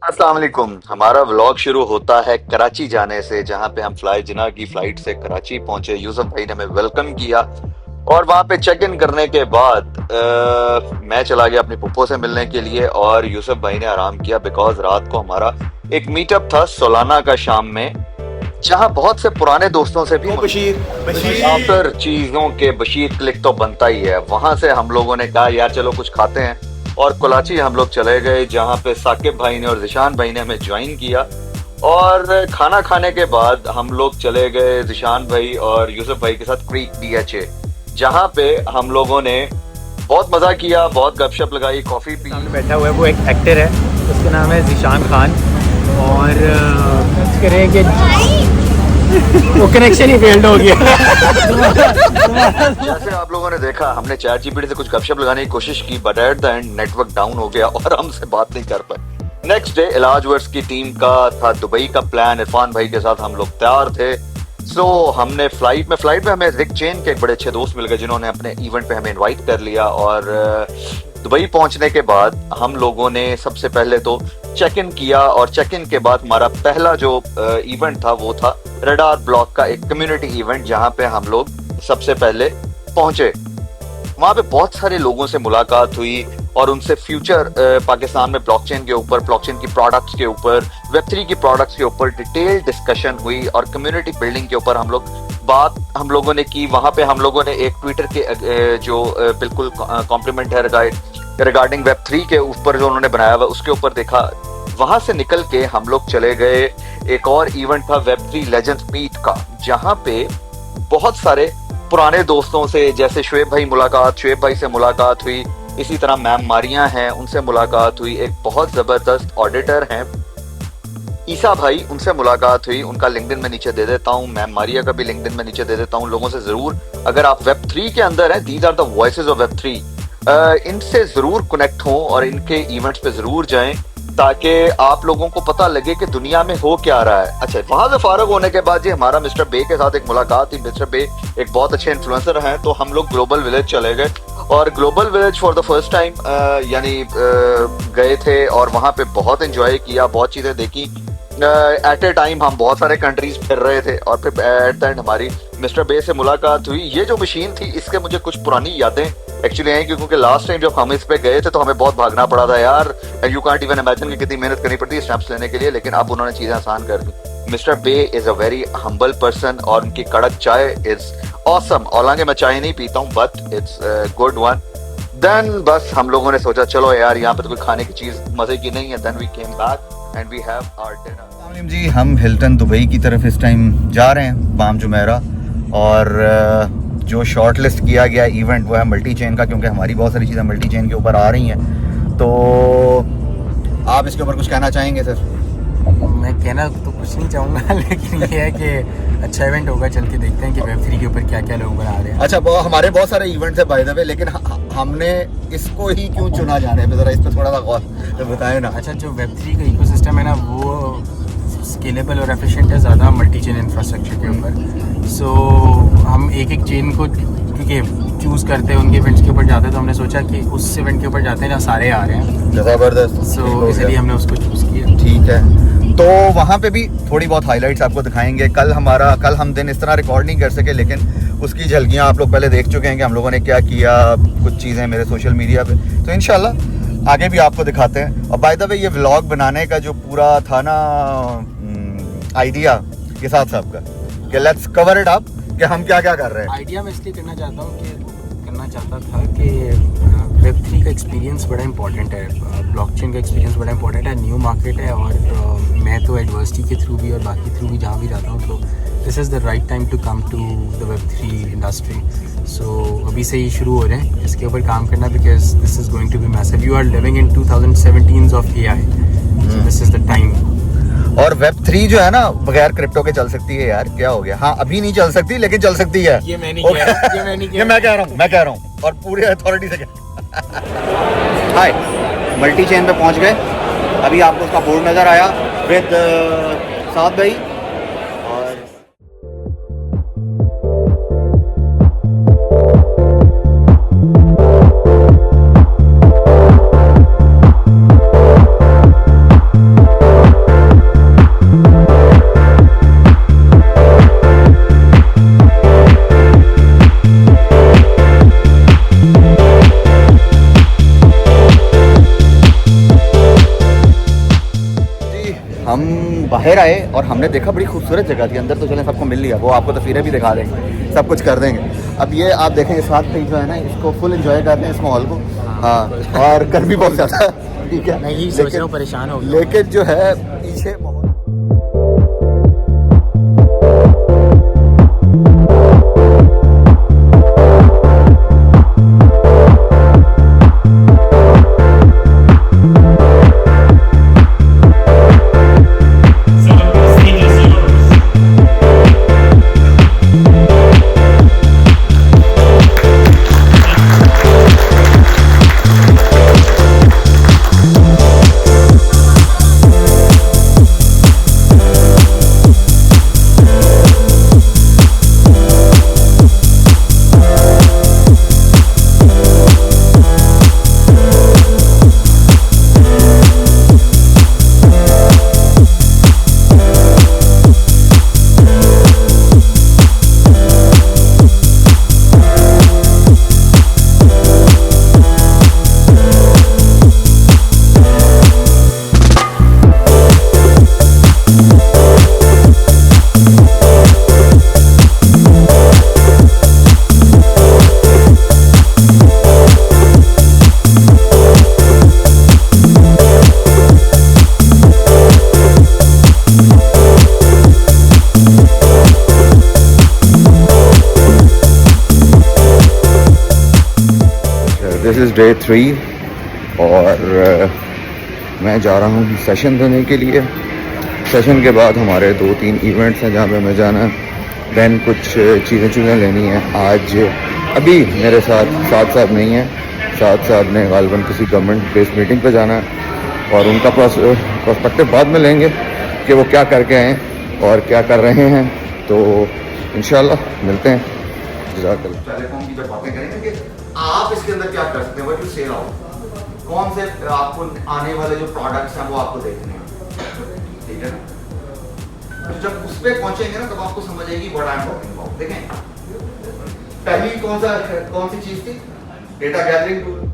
अस्सलाम वालेकुम। हमारा व्लॉग शुरू होता है कराची जाने से, जहां पे हम फ्लाई जिना की फ्लाइट से कराची पहुंचे। यूसुफ भाई ने हमें वेलकम किया और वहां पे चेक इन करने के बाद मैं चला गया अपनी पुप्पो से मिलने के लिए और यूसुफ भाई ने आराम किया बिकॉज रात को हमारा एक मीटअप था सोलाना का शाम में, जहां बहुत से पुराने दोस्तों से भी आफ्टर चीजों के बशीर क्लिक तो बनता ही है। वहां से हम लोगों ने कहा यार चलो कुछ खाते हैं और कराची हम लोग चले गए, जहां पे साकिब भाई ने और जिशान भाई ने हमें ज्वाइन किया। और खाना खाने के बाद हम लोग चले गए जिशान भाई और यूसुफ भाई के साथ क्रीक DHA, जहां पे हम लोगों ने बहुत मजा किया, बहुत गपशप लगाई, कॉफी पी। सामने बैठा हुआ है वो एक एक्टर है, उसका नाम है जिशान खान और करें कि वो कनेक्शन ही फेल्ड हो गया। जैसे आप लोगों ने देखा हमने ChatGPT से कुछ गपशप लगाने की कोशिश की, but at the end network down हो गया और हमसे बात नहीं कर पाए। नेक्स्ट डे इलाज वर्स की टीम का था दुबई का प्लान, इरफान भाई के साथ हम लोग तैयार थे। सो हमने फ्लाइट में हमें रिक चेन के एक बड़े अच्छे दोस्त मिल गए जिन्होंने अपने इवेंट पे हमें इनवाइट कर लिया। और दुबई पहुंचने के बाद हम लोगों ने सबसे पहले तो चेक इन किया और चेक इन के बाद हमारा पहला जो इवेंट था वो था रडार ब्लॉक का एक कम्युनिटी इवेंट, जहां पे हम लोग सबसे पहले पहुंचे। वहां पे बहुत सारे लोगों से मुलाकात हुई और उनसे फ्यूचर पाकिस्तान में ब्लॉकचेन के ऊपर, ब्लॉकचेन की प्रोडक्ट्स के ऊपर, वेब3 की प्रोडक्ट्स के ऊपर डिटेल डिस्कशन हुई और कम्युनिटी बिल्डिंग के ऊपर हम लोगों ने की। वहां पे हम लोगों ने एक ट्विटर के जो बिल्कुल कॉम्प्लीमेंट है रिगार्डिंग वेब3 के ऊपर जो उन्होंने बनाया हुआ उसके ऊपर देखा। वहां से निकल के हम लोग चले गए, एक और इवेंट था वेब3 लेजेंड्स मीट का, जहां पे बहुत सारे पुराने दोस्तों से, जैसे शुएब भाई से मुलाकात हुई, इसी तरह मैम मारिया हैं उनसे मुलाकात हुई, एक बहुत जबरदस्त ऑडिटर हैं ईसा भाई उनसे मुलाकात हुई, उनका लिंक्डइन में नीचे दे देता हूँ, मैम मारिया का भी लिंक्डइन में नीचे दे देता हूँ। लोगों से जरूर, अगर आप वेब3 के अंदर हैं, these are the voices of वेब3, इनसे जरूर कनेक्ट हों और इनके इवेंट्स पे जरूर जाएं ताकि आप लोगों को पता लगे कि दुनिया में हो क्या रहा है। अच्छा, वहां से फारग होने के बाद जी हमारा मिस्टर बे के साथ एक मुलाकात थी। मिस्टर बे एक बहुत अच्छे इन्फ्लुएंसर हैं, तो हम लोग ग्लोबल विलेज चले गए और global village for the first time यानी गए थे और वहां पे बहुत एंजॉय किया, बहुत चीजें देखी। एट ए टाइम हम बहुत सारे कंट्रीज फिर रहे थे और फिर एट द एंड हमारी मिस्टर बे से मुलाकात हुई। ये जो मशीन थी इसके मुझे कुछ पुरानी यादें एक्चुअली हैं, क्योंकि लास्ट टाइम जब हम इस पे गए थे तो हमें बहुत भागना पड़ा था यार, यू कांट इवन इमेजिन कि कितनी मेहनत करनी पड़ती है स्नैप्स लेने के लिए, लेकिन अब उन्होंने चीजें आसान कर दी। Mister Bay is a very humble person और उनकी कड़क चाय इज ऑसम। हालांकि मैं चाय नहीं पीता हूँ but it's good one. Then बस हम लोगों ने सोचा चलो यार यहाँ पे तो कोई खाने की चीज मजे की नहीं है। Then we came back and we have our dinner. जी हम हिल्टन दुबई की तरफ इस टाइम जा रहे हैं, पाम जुमेरा, और जो शॉर्ट लिस्ट किया गया इवेंट वो है मल्टी चेन का, क्योंकि हमारी बहुत सारी चीज़ें मल्टी चेन के ऊपर आ रही हैं। तो आप इसके ऊपर कुछ कहना चाहेंगे सर? मैं कहना तो कुछ नहीं चाहूँगा, लेकिन ये है कि अच्छा इवेंट होगा, चल के देखते हैं कि वेब3 के ऊपर क्या क्या लोग बना रहे हैं। अच्छा, हमारे बहुत सारे इवेंट्स है बाय द वे, लेकिन हमने इसको ही क्यों चुना जा रहा है, ज़रा इस पर थोड़ा सा गौर बताएं ना। अच्छा, जो वेब3 का इकोसिस्टम है ना वो स्केलेबल और एफिशिएंट है ज़्यादा मल्टी चेन इंफ्रास्ट्रक्चर के ऊपर। सो हम एक एक चेन को क्योंकि चूज़ करते हैं, उनके इवेंट्स के ऊपर जाते हैं, तो हमने सोचा कि उस इवेंट के ऊपर जाते हैं जहाँ सारे आ रहे हैं। ज़बरदस्त। सो इसलिए हमने उसको चूज़ किया। ठीक है, तो वहाँ पे भी थोड़ी बहुत हाइलाइट्स आपको दिखाएंगे। कल हम दिन इस तरह रिकॉर्ड नहीं कर सके, लेकिन उसकी झलकियाँ आप लोग पहले देख चुके हैं कि हम लोगों ने क्या किया, कुछ चीज़ें मेरे सोशल मीडिया पे, तो इंशाल्लाह आगे भी आपको दिखाते हैं। और बाय द वे ये व्लॉग बनाने का जो पूरा था ना आइडिया के साथ सबका कि लेट्स कवर इट अप कि हम क्या क्या कर रहे हैं। आइडिया मैं इसलिए करना चाहता था कि वेब3 का एक्सपीरियंस बड़ा इंपॉर्टेंट है, ब्लॉकचेन का एक्सपीरियंस बड़ा इंपॉर्टेंट है, न्यू मार्केट है और मैं तो यूनिवर्सिटी के थ्रू भी और बाकी थ्रू भी जहाँ भी जाता हूँ, तो this is the right time to come to the वेब3 इंडस्ट्री। सो अभी से ही शुरू हो रहे हैं इसके ऊपर काम करना, because this is going to be massive. You are living in 2017 of AI, so this is the time. और Web3 जो है ना बगैर क्रिप्टो के चल सकती है यार. क्या हो गया? हाँ अभी नहीं चल सकती लेकिन चल सकती है. ये मैं नहीं कह रहा, ये मैं नहीं ये मैं कह रहा हूँ और पूरी अथॉरिटी से हाय, मल्टी चेन पे पहुंच गए. अभी आपको उसका बोर्ड नजर आया विद साथ भाई. और हम बाहर आए और हमने देखा बड़ी खूबसूरत जगह थी. अंदर तो चलें सबको मिल लिया, वो आपको तस्वीरें भी दिखा देंगे, सब कुछ कर देंगे. अब ये आप देखेंगे साथ भाई जो है ना इसको फुल एंजॉय करते हैं इस माहौल को. हाँ और गर्मी बहुत ज़्यादा है, ठीक है. मैं यही सोच रहा हूँ, परेशान हो गया. लेकिन जो है पीछे दिस इज़ डे 3 और मैं जा रहा हूँ सेशन देने के लिए. सेशन के बाद हमारे 2-3 इवेंट्स हैं जहाँ पे मैं जाना है. दैन कुछ चीज़ें लेनी है. आज अभी मेरे साथ साहब नहीं है. साहब ने गालिबन किसी गवर्नमेंट बेस्ड मीटिंग पे जाना है और उनका पर्सपेक्टिव बाद में लेंगे कि वो क्या करके आए और क्या कर रहे हैं. तो इंशाल्लाह मिलते हैं. टेलीकॉम की जब बातें करेंगे कि आप इसके अंदर क्या कर सकते हैं, व्हाट यू से आउट, कौन से आपको आने वाले जो प्रोडक्ट्स हैं वो आपको देखने हैं, ठीक है ना. तो जब उस पे पहुंचेंगे ना तब आपको समझ आएगी what I am talking about. देखें पहली कौन सी चीज थी, data gathering tool.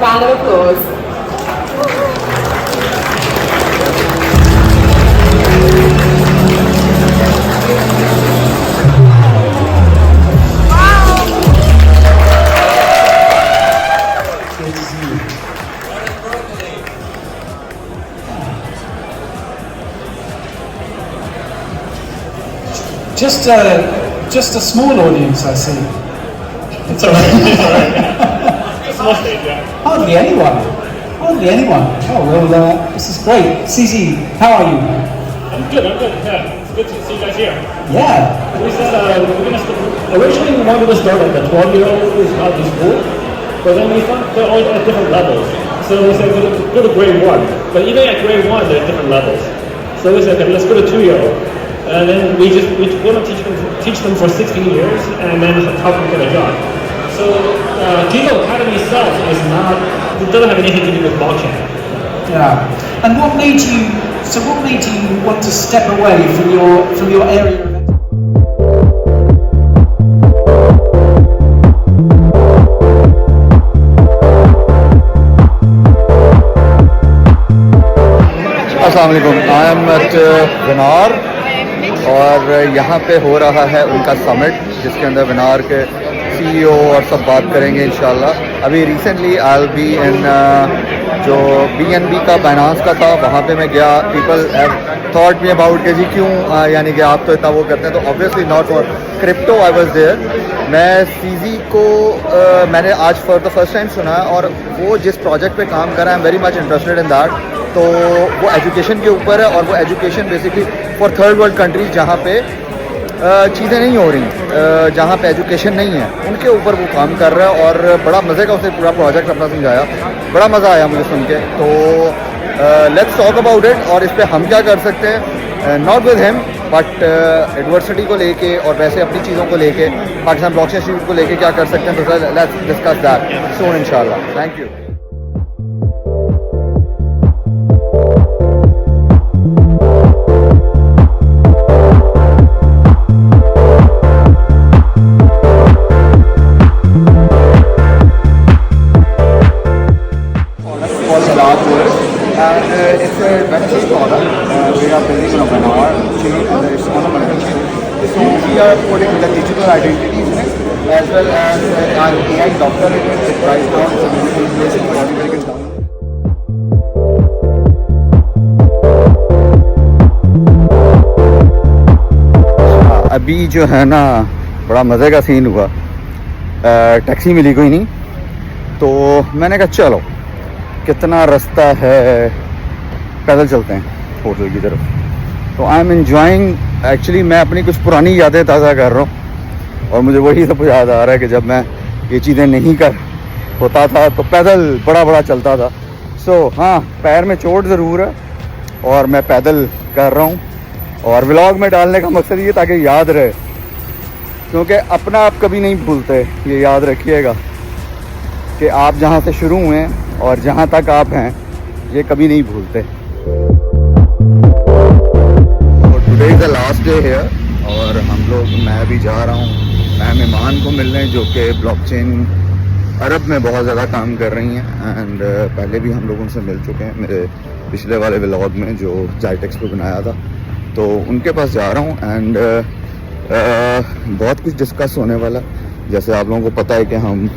Round of applause. Just a small audience, I see. It's alright. It's small stage, yeah. Hardly anyone. Oh well, this is great. CZ, how are you? I'm good. Yeah, it's good to see you guys here. Yeah. We said originally we wanted to start at the 12-year-old who's out of school, but then we found they're all at different levels. So So we said, go to grade 1. But even at grade 1, there are different levels. So we said, okay, let's go to 2-year-old. And then we want to teach them for 16 years and then help them get a job. So Gigo Academy itself it doesn't have anything to do with blockchain. Yeah. And what made you want to step away from your area of अस्सलाम वालेकुम, I am eight विनार और यहाँ पे हो रहा है उनका summit जिसके अंदर विनार के CEO और सब बात करेंगे इंशाल्लाह। अभी recently I will be in जो BNB का बाइनांस का था वहाँ पे मैं गया। People have thought me about कि जी क्यों यानी कि आप तो इतना वो करते हैं, तो obviously not for crypto I was there. मैं CZ को मैंने आज फॉर द फर्स्ट टाइम सुना है और वो जिस प्रोजेक्ट पे काम कर रहा है I am very much interested in that. तो वो एजुकेशन के ऊपर है और वो education basically for third world countries जहाँ पे चीज़ें नहीं हो रही, जहाँ पे एजुकेशन नहीं है, उनके ऊपर वो काम कर रहा है और बड़ा मज़े का उसने पूरा प्रोजेक्ट अपना समझाया। बड़ा मज़ा आया मुझे सुन के। तो लेट्स टॉक अबाउट इट और इस पर हम क्या कर सकते हैं, not with him but adversity को लेके और वैसे अपनी चीज़ों को लेके पाकिस्तान ब्लॉकचेन इंस्टीट्यूट को लेके क्या कर सकते हैं। तो लेट्स डिस्कस दैट सून इंशाल्लाह। Thank you. And it's a Web3 product. We are building a webinar chain and it's on a medical chain. So we are putting the digital identities in it as well as an AI doctor in it. It writes down some medical information for everybody can download. अभी जो है ना बड़ा मज़े का scene हुआ। Taxi मिली कोई नहीं, तो मैंने कहा चलो कितना रास्ता है, पैदल चलते हैं होटल की तरफ। तो आई एम एंजॉइंग एक्चुअली। मैं अपनी कुछ पुरानी यादें ताज़ा कर रहा हूँ और मुझे वही सब याद आ रहा है कि जब मैं ये चीज़ें नहीं कर होता था तो पैदल बड़ा चलता था। सो हाँ, पैर में चोट ज़रूर है और मैं पैदल कर रहा हूँ और व्लॉग में डालने का मकसद ये ताकि याद रहे, क्योंकि अपना आप कभी नहीं भूलते। ये याद रखिएगा कि आप जहाँ से शुरू हुए और जहाँ तक आप हैं ये कभी नहीं भूलते। Today is the last day here और मैं भी जा रहा हूँ मैम ईमान को मिलने, जो कि ब्लॉकचेन अरब में बहुत ज़्यादा काम कर रही हैं एंड पहले भी हम लोग उनसे मिल चुके हैं मेरे पिछले वाले व्लॉग में जो जाइटेक्स पे बनाया था। तो उनके पास जा रहा हूँ एंड बहुत कुछ डिस्कस होने वाला। जैसे आप लोगों को पता है कि हम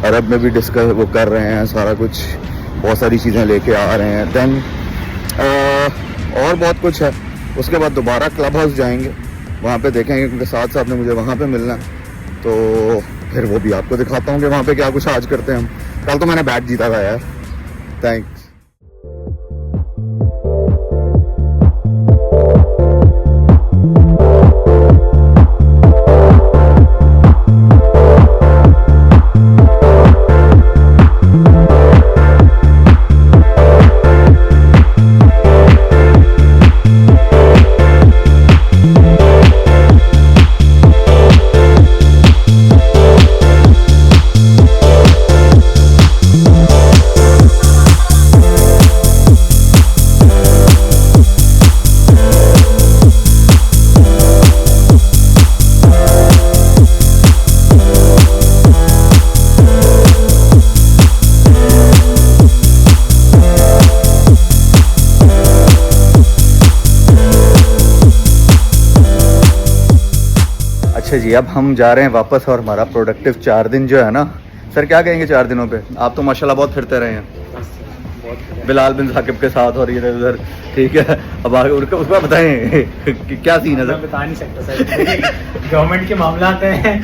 अरब में भी डिस्कस वो कर रहे हैं, सारा कुछ बहुत सारी चीज़ें लेके आ रहे हैं। देन और बहुत कुछ है। उसके बाद दोबारा क्लब हाउस जाएंगे, वहाँ पे देखेंगे क्योंकि साथ ने मुझे वहाँ पे मिलना है, तो फिर वो भी आपको दिखाता हूँ कि वहाँ पे क्या कुछ आज करते हैं हम। कल तो मैंने बैट जीता था यार। थैंक्स। अच्छा जी, अब हम जा रहे हैं वापस और हमारा प्रोडक्टिव 4 दिन जो है ना, सर क्या कहेंगे 4 दिनों पे? आप तो माशाल्लाह बहुत फिरते रहे हैं बिलाल बिन साकिब के साथ और इधर उधर, ठीक है। अब आगे उसका बताएं कि क्या सीन है सर? बता नहीं सकता सर, गवर्नमेंट के मामला आते हैं।